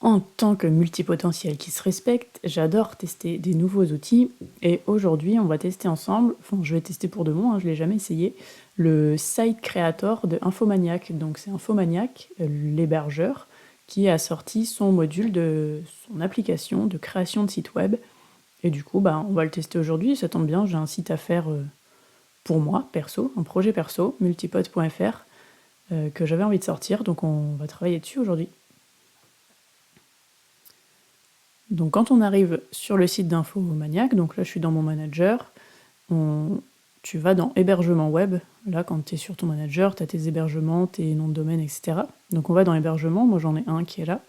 En tant que multipotentiel qui se respecte, j'adore tester des nouveaux outils et aujourd'hui on va tester ensemble, enfin je vais tester pour de bon, je ne l'ai jamais essayé, le Site Creator de Infomaniac. Donc c'est Infomaniac, l'hébergeur, qui a sorti son module de son application de création de site web. Et du coup on va le tester aujourd'hui, ça tombe bien, j'ai un site à faire pour moi, perso, un projet perso, multipod.fr, que j'avais envie de sortir, donc on va travailler dessus aujourd'hui. Donc quand on arrive sur le site d'Infomaniac, donc là je suis dans mon manager, tu vas dans hébergement web, là quand tu es sur ton manager, tu as tes hébergements, tes noms de domaine, etc. Donc on va dans hébergement, moi j'en ai un qui est là,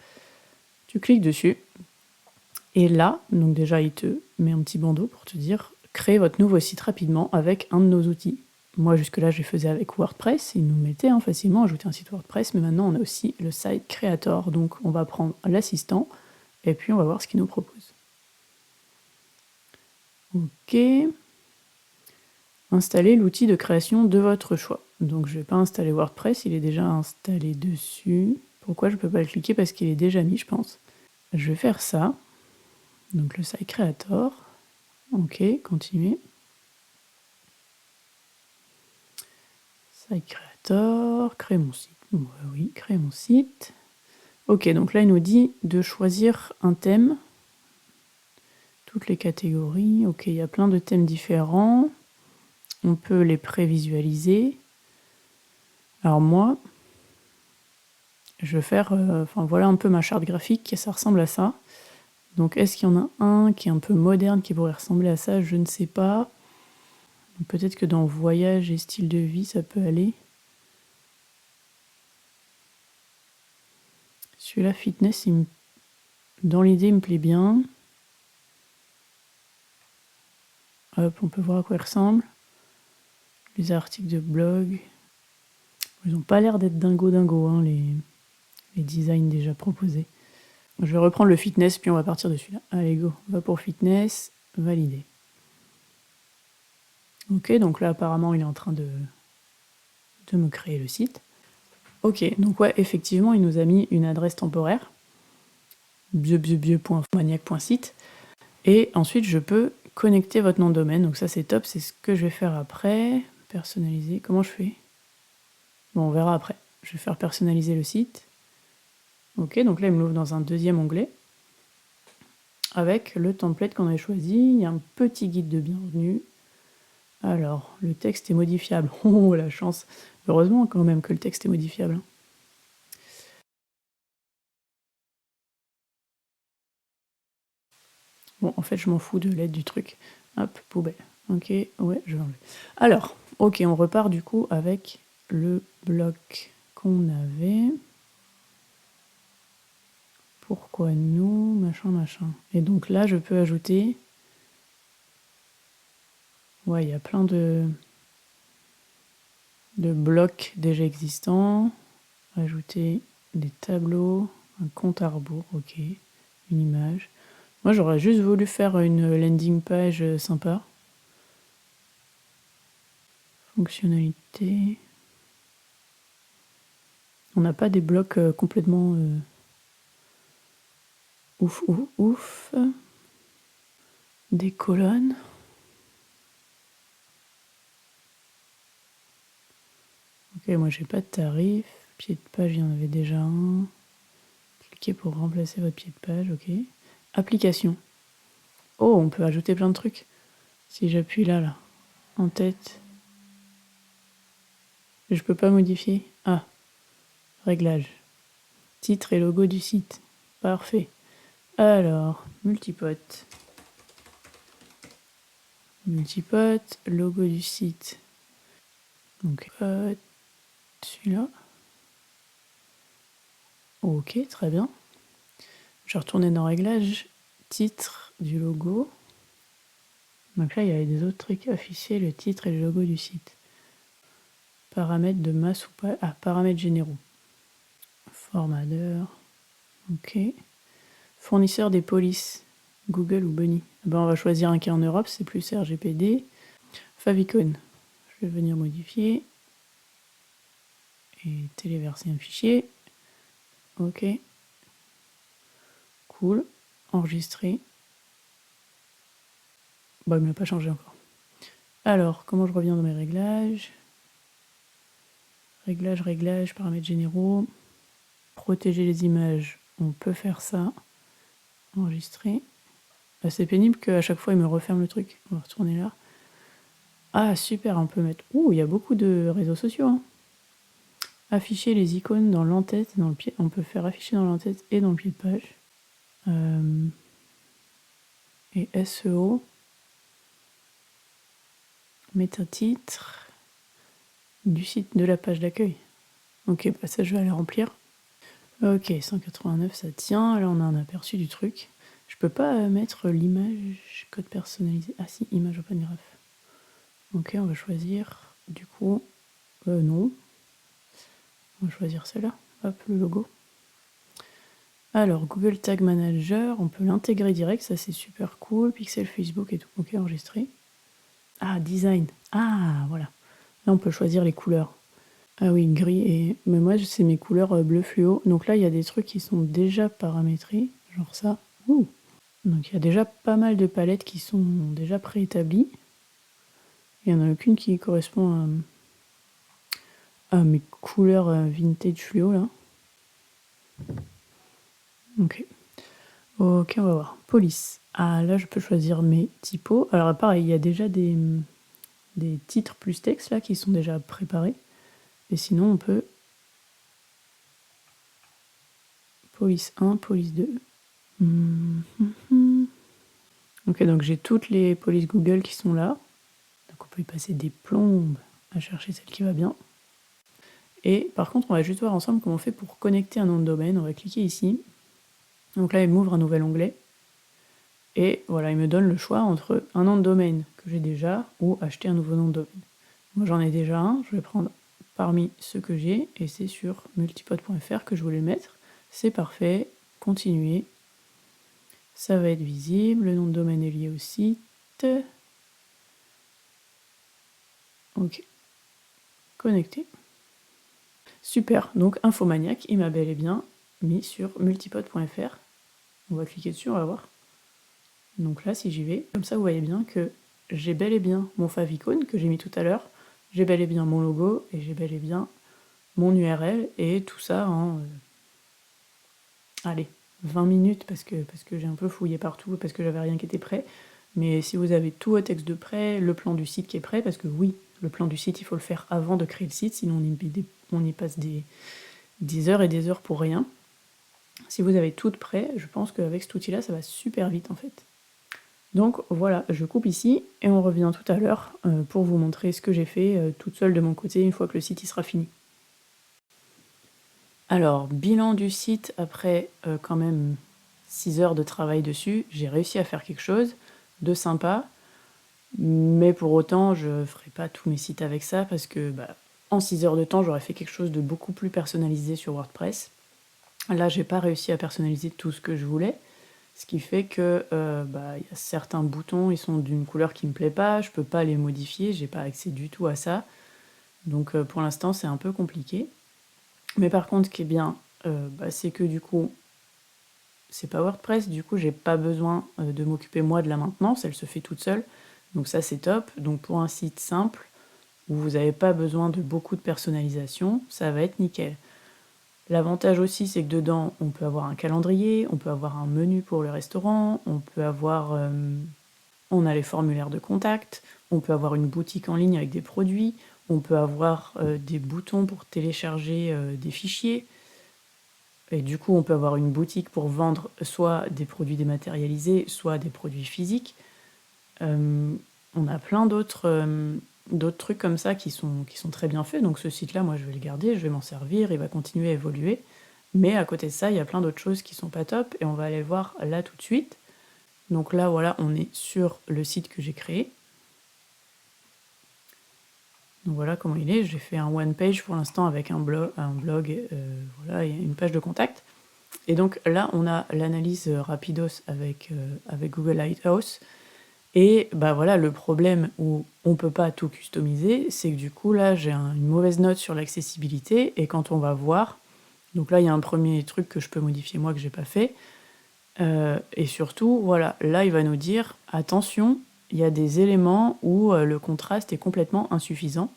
tu cliques dessus, et là, donc déjà il te met un petit bandeau pour te dire « Créez votre nouveau site rapidement avec un de nos outils ». Moi jusque-là je le faisais avec WordPress, il nous mettait facilement ajouter un site WordPress, mais maintenant on a aussi le Site Creator, donc on va prendre l'assistant, et puis on va voir ce qu'il nous propose. Ok. Installer l'outil de création de votre choix. Donc je ne vais pas installer WordPress, il est déjà installé dessus. Pourquoi je ne peux pas le cliquer? Parce qu'il est déjà mis, je pense. Je vais faire ça. Donc le site creator. Ok, continuer. Site creator, créer mon site. Oui, créer mon site. Ok, donc là il nous dit de choisir un thème. Toutes les catégories. Ok, il y a plein de thèmes différents. On peut les prévisualiser. Alors moi, je vais faire, voilà un peu ma charte graphique, ça ressemble à ça. Donc est-ce qu'il y en a un qui est un peu moderne, qui pourrait ressembler à ça? Je ne sais pas. Peut-être que dans voyage et style de vie, ça peut aller. Celui-là, fitness, dans l'idée, il me plaît bien. Hop, on peut voir à quoi il ressemble. Les articles de blog. Ils n'ont pas l'air d'être dingo, les designs déjà proposés. Je vais reprendre le fitness, puis on va partir de celui-là. Allez, go, on va pour fitness, valider. Ok, donc là, apparemment, il est en train de me créer le site. Ok, donc ouais, effectivement, il nous a mis une adresse temporaire, bieu.maniac.site, et ensuite, je peux connecter votre nom de domaine, donc ça, c'est top, c'est ce que je vais faire après. Personnaliser, comment je fais? Bon, on verra après. Je vais faire personnaliser le site. Ok, donc là, il me l'ouvre dans un deuxième onglet, avec le template qu'on avait choisi. Il y a un petit guide de bienvenue. Alors, le texte est modifiable. Oh, la chance. Heureusement quand même que le texte est modifiable. Bon, en fait, je m'en fous de l'aide du truc. Hop, poubelle. Ok, ouais, je vais enlever. Alors, ok, on repart du coup avec le bloc qu'on avait. Pourquoi nous, machin. Et donc là, je peux ajouter... Ouais, il y a plein de blocs déjà existants. Ajouter des tableaux, un compte à rebours, ok, une image. Moi, j'aurais juste voulu faire une landing page sympa. Fonctionnalité. On n'a pas des blocs complètement ouf. Des colonnes. Ok, moi j'ai pas de tarif. Pied de page, il y en avait déjà un. Cliquez pour remplacer votre pied de page, ok. Application. Oh, on peut ajouter plein de trucs. Si j'appuie là, en tête. Je peux pas modifier. Ah, réglage. Titre et logo du site. Parfait. Alors, multipote. Multipote, logo du site. Donc, celui-là. Ok, très bien. Je vais retourner dans Réglages, titre du logo. Donc là, il y avait des autres trucs, afficher le titre et le logo du site. Paramètres de masse ou pas. Ah, paramètres généraux. Format d'heure. Ok. Fournisseur des polices. Google ou Bunny. On va choisir un qui est en Europe, c'est plus RGPD. Favicon. Je vais venir modifier. Et téléverser un fichier. Ok. cool. Enregistrer. Bah, il ne m'a pas changé encore. Alors, comment je reviens dans mes réglages? Réglages, paramètres généraux. Protéger les images, on peut faire ça. Enregistrer. Bah, c'est pénible qu'à chaque fois il me referme le truc. On va retourner là. Ah super, on peut mettre... Ouh, il y a beaucoup de réseaux sociaux. Hein. Afficher les icônes dans l'entête et dans le pied. On peut faire afficher dans l'entête et dans le pied de page. Et SEO. Méta-titre. Du site de la page d'accueil. Ok, bah ça je vais aller remplir. Ok, 189 ça tient. Là on a un aperçu du truc. Je peux pas mettre l'image, code personnalisé. Ah si, image open graph. Ok, on va choisir. Du coup, non. On va choisir celle-là. Hop, le logo. Alors, Google Tag Manager, on peut l'intégrer direct, ça c'est super cool. Pixel Facebook et tout. Ok, enregistré. Ah, design. Ah, voilà. Là, on peut choisir les couleurs. Ah oui, gris et... Mais moi, c'est mes couleurs bleu fluo. Donc là, il y a des trucs qui sont déjà paramétrés. Genre ça. Ouh. Donc il y a déjà pas mal de palettes qui sont déjà préétablies. Il n'y en a aucune qui correspond à mes couleurs vintage fluo là. Ok. Ok, on va voir. Police. Ah, là, je peux choisir mes typos. Alors, pareil, il y a déjà des titres plus texte là qui sont déjà préparés. Et sinon, on peut police 1, police 2. Ok, donc j'ai toutes les polices Google qui sont là. Donc on peut y passer des plombes à chercher celle qui va bien. Et par contre, on va juste voir ensemble comment on fait pour connecter un nom de domaine. On va cliquer ici. Donc là, il m'ouvre un nouvel onglet. Et voilà, il me donne le choix entre un nom de domaine que j'ai déjà ou acheter un nouveau nom de domaine. Moi, j'en ai déjà un. Je vais prendre parmi ceux que j'ai. Et c'est sur multipod.fr que je voulais mettre. C'est parfait. Continuer. Ça va être visible. Le nom de domaine est lié au site. Ok. Connecté. Super. Donc, Infomaniac, il m'a bel et bien mis sur multipod.fr. On va cliquer dessus, on va voir. Donc là, si j'y vais, comme ça, vous voyez bien que j'ai bel et bien mon favicon que j'ai mis tout à l'heure. J'ai bel et bien mon logo et j'ai bel et bien mon URL et tout ça en... allez, 20 minutes parce que j'ai un peu fouillé partout, parce que j'avais rien qui était prêt. Mais si vous avez tout au texte de prêt, le plan du site qui est prêt, parce que oui, le plan du site, il faut le faire avant de créer le site, sinon on y passe des heures et des heures pour rien. Si vous avez tout prêt, je pense qu'avec cet outil-là, ça va super vite en fait. Donc voilà, je coupe ici et on revient tout à l'heure pour vous montrer ce que j'ai fait toute seule de mon côté une fois que le site il sera fini. Alors, bilan du site après quand même 6 heures de travail dessus, j'ai réussi à faire quelque chose de sympa, mais pour autant je ne ferai pas tous mes sites avec ça parce que en 6 heures de temps j'aurais fait quelque chose de beaucoup plus personnalisé sur WordPress. Là j'ai pas réussi à personnaliser tout ce que je voulais. Ce qui fait que y a certains boutons, ils sont d'une couleur qui me plaît pas, je peux pas les modifier, j'ai pas accès du tout à ça. Donc pour l'instant c'est un peu compliqué. Mais par contre ce qui est bien, c'est que du coup, c'est pas WordPress, du coup j'ai pas besoin de m'occuper moi de la maintenance, elle se fait toute seule. Donc ça c'est top. Donc pour un site simple, où vous n'avez pas besoin de beaucoup de personnalisation, ça va être nickel. L'avantage aussi, c'est que dedans, on peut avoir un calendrier, on peut avoir un menu pour le restaurant, on peut avoir... on a les formulaires de contact, on peut avoir une boutique en ligne avec des produits, on peut avoir des boutons pour télécharger des fichiers, et du coup, on peut avoir une boutique pour vendre soit des produits dématérialisés, soit des produits physiques. On a plein d'autres trucs comme ça qui sont très bien faits. Donc ce site-là, moi, je vais le garder, je vais m'en servir, il va continuer à évoluer. Mais à côté de ça, il y a plein d'autres choses qui sont pas top et on va aller le voir là tout de suite. Donc là, voilà, on est sur le site que j'ai créé. Donc voilà comment il est. J'ai fait un one page pour l'instant avec un blog voilà, et une page de contact. Et donc là, on a l'analyse rapidos avec Google Lighthouse. Et voilà, le problème où on peut pas tout customiser, c'est que du coup là j'ai une mauvaise note sur l'accessibilité et quand on va voir, donc là il y a un premier truc que je peux modifier moi que j'ai pas fait, Et surtout, voilà, là, il va nous dire « Attention, il y a des éléments où le contraste est complètement insuffisant. »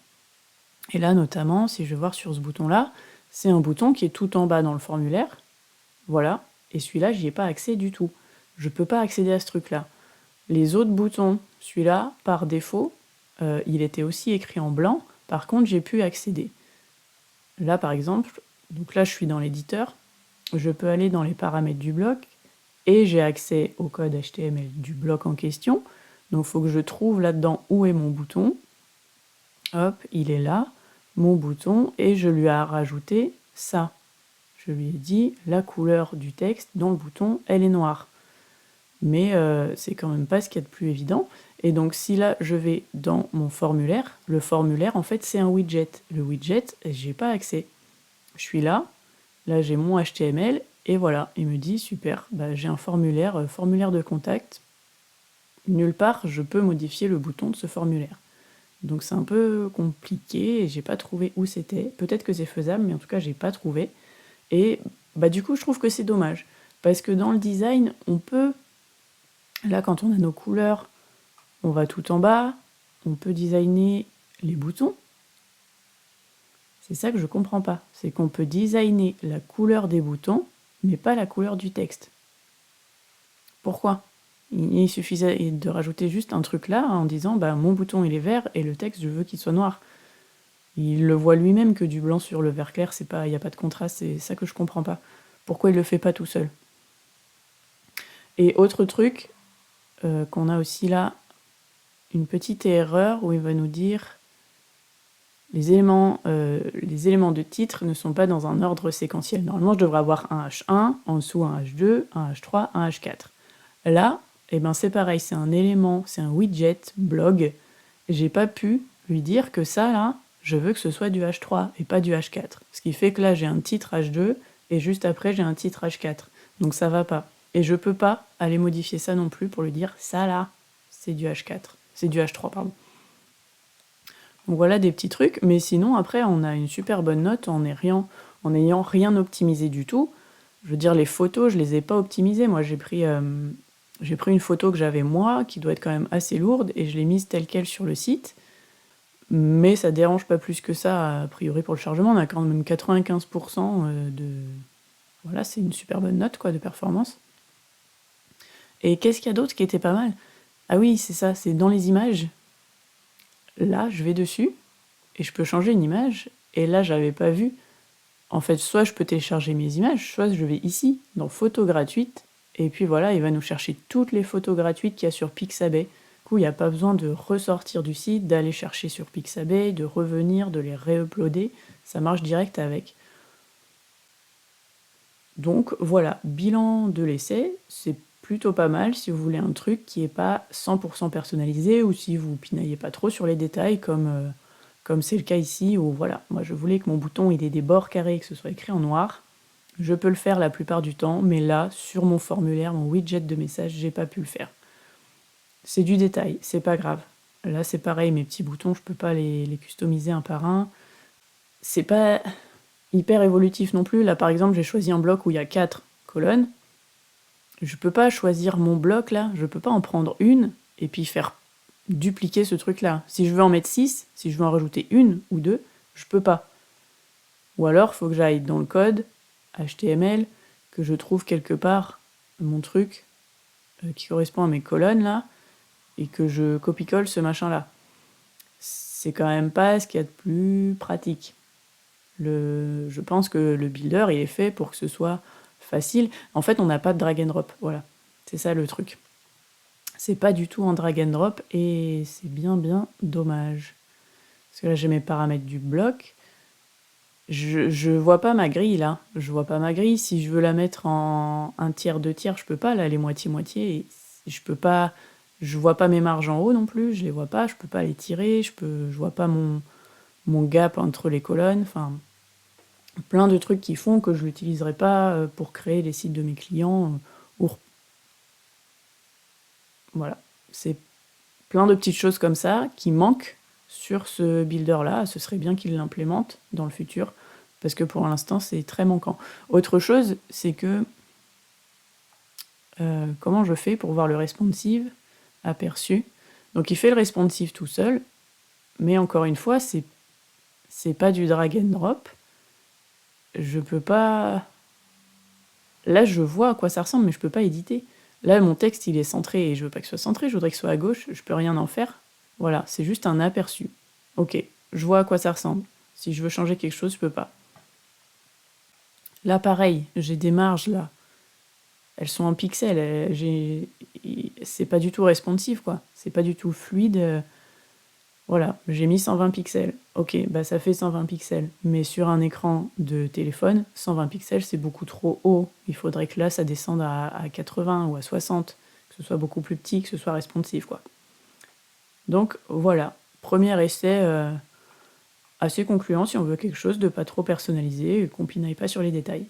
Et là, notamment, si je vais voir sur ce bouton-là, c'est un bouton qui est tout en bas dans le formulaire. Voilà. Et celui-là, j'y ai pas accès du tout. Je peux pas accéder à ce truc-là. Les autres boutons, celui-là, par défaut, il était aussi écrit en blanc. Par contre, j'ai pu accéder. Là, par exemple, donc là, je suis dans l'éditeur. Je peux aller dans les paramètres du bloc et j'ai accès au code HTML du bloc en question. Donc, il faut que je trouve là-dedans où est mon bouton. Hop, il est là, mon bouton, et je lui ai rajouté ça. Je lui ai dit la couleur du texte dans le bouton, elle est noire. Mais c'est quand même pas ce qu'il y a de plus évident. Et donc si là je vais dans mon formulaire, le formulaire en fait c'est un widget. Le widget, j'ai pas accès. Je suis là j'ai mon HTML, et voilà, il me dit super, bah, j'ai un formulaire, formulaire de contact. Nulle part je peux modifier le bouton de ce formulaire. Donc c'est un peu compliqué, et j'ai pas trouvé où c'était. Peut-être que c'est faisable, mais en tout cas j'ai pas trouvé. Et bah du coup je trouve que c'est dommage. Parce que dans le design, on peut, là quand on a nos couleurs, on va tout en bas, on peut designer les boutons. C'est ça que je comprends pas. C'est qu'on peut designer la couleur des boutons, mais pas la couleur du texte. Pourquoi ? Il suffisait de rajouter juste un truc là en disant bah, mon bouton il est vert et le texte je veux qu'il soit noir. Il le voit lui-même que du blanc sur le vert clair, il n'y a pas de contraste, c'est ça que je comprends pas. Pourquoi il le fait pas tout seul ? Et autre truc qu'on a aussi là, une petite erreur où il va nous dire les éléments de titre ne sont pas dans un ordre séquentiel. Normalement, je devrais avoir un H1, en dessous un H2, un H3, un H4. Là, eh ben, c'est pareil, c'est un élément, c'est un widget, blog. J'ai pas pu lui dire que ça, là, je veux que ce soit du H3 et pas du H4. Ce qui fait que là, j'ai un titre H2 et juste après, j'ai un titre H4. Donc ça va pas. Et je peux pas aller modifier ça non plus pour lui dire ça, là, c'est du H4. C'est du H3, pardon. Donc voilà des petits trucs, mais sinon après on a une super bonne note en n'ayant rien optimisé du tout. Je veux dire les photos, je les ai pas optimisées. Moi j'ai pris une photo que j'avais moi, qui doit être quand même assez lourde, et je l'ai mise telle quelle sur le site. Mais ça dérange pas plus que ça, a priori pour le chargement, on a quand même 95% de... Voilà, c'est une super bonne note quoi, de performance. Et qu'est-ce qu'il y a d'autre qui était pas mal ? Ah oui, c'est ça, c'est dans les images. Là, je vais dessus, et je peux changer une image, et là, j'avais pas vu. En fait, soit je peux télécharger mes images, soit je vais ici, dans Photos gratuites, et puis voilà, il va nous chercher toutes les photos gratuites qu'il y a sur Pixabay. Du coup, il n'y a pas besoin de ressortir du site, d'aller chercher sur Pixabay, de revenir, de les réuploader. Ça marche direct avec. Donc voilà, bilan de l'essai, c'est plutôt pas mal si vous voulez un truc qui n'est pas 100% personnalisé, ou si vous pinaillez pas trop sur les détails comme c'est le cas ici, où voilà, moi je voulais que mon bouton il ait des bords carrés, que ce soit écrit en noir. Je peux le faire la plupart du temps, mais là, sur mon formulaire, mon widget de message, j'ai pas pu le faire. C'est du détail, c'est pas grave. Là c'est pareil, mes petits boutons, je peux pas les customiser un par un. C'est pas hyper évolutif non plus. Là par exemple, j'ai choisi un bloc où il y a 4 colonnes. Je peux pas choisir mon bloc là, je peux pas en prendre une et puis faire dupliquer ce truc là. Si je veux en mettre 6, si je veux en rajouter une ou deux, je peux pas. Ou alors il faut que j'aille dans le code HTML, que je trouve quelque part mon truc qui correspond à mes colonnes là, et que je copie-colle ce machin là. C'est quand même pas ce qu'il y a de plus pratique. Je pense que le builder il est fait pour que ce soit facile. En fait, on n'a pas de drag and drop, voilà. C'est ça le truc. C'est pas du tout un drag and drop, et c'est bien dommage. Parce que là, j'ai mes paramètres du bloc. Je vois pas ma grille, là. Je vois pas ma grille. Si je veux la mettre en 1/3, 2/3, je peux pas. Là, les moitié-moitié, je peux pas... Je vois pas mes marges en haut non plus, je les vois pas. Je peux pas les tirer, je vois pas mon gap entre les colonnes. Enfin, plein de trucs qui font que je l'utiliserai pas pour créer les sites de mes clients. Voilà. C'est plein de petites choses comme ça qui manquent sur ce builder-là. Ce serait bien qu'il l'implémente dans le futur, parce que pour l'instant, c'est très manquant. Autre chose, c'est que comment je fais pour voir le responsive aperçu. Donc il fait le responsive tout seul, mais encore une fois, c'est pas du drag and drop. Je peux pas... Là, je vois à quoi ça ressemble, mais je peux pas éditer. Là, mon texte, il est centré, et je veux pas que ce soit centré, je voudrais que ce soit à gauche, je peux rien en faire. Voilà, c'est juste un aperçu. Ok, je vois à quoi ça ressemble. Si je veux changer quelque chose, je peux pas. Là, pareil, j'ai des marges, là. Elles sont en pixels, c'est pas du tout responsive, quoi. C'est pas du tout fluide. Voilà, j'ai mis 120 pixels. Ok, bah ça fait 120 pixels. Mais sur un écran de téléphone, 120 pixels, c'est beaucoup trop haut. Il faudrait que là, ça descende à 80 ou à 60, que ce soit beaucoup plus petit, que ce soit responsive, quoi. Donc voilà, premier essai assez concluant si on veut quelque chose de pas trop personnalisé et qu'on pinaille pas sur les détails.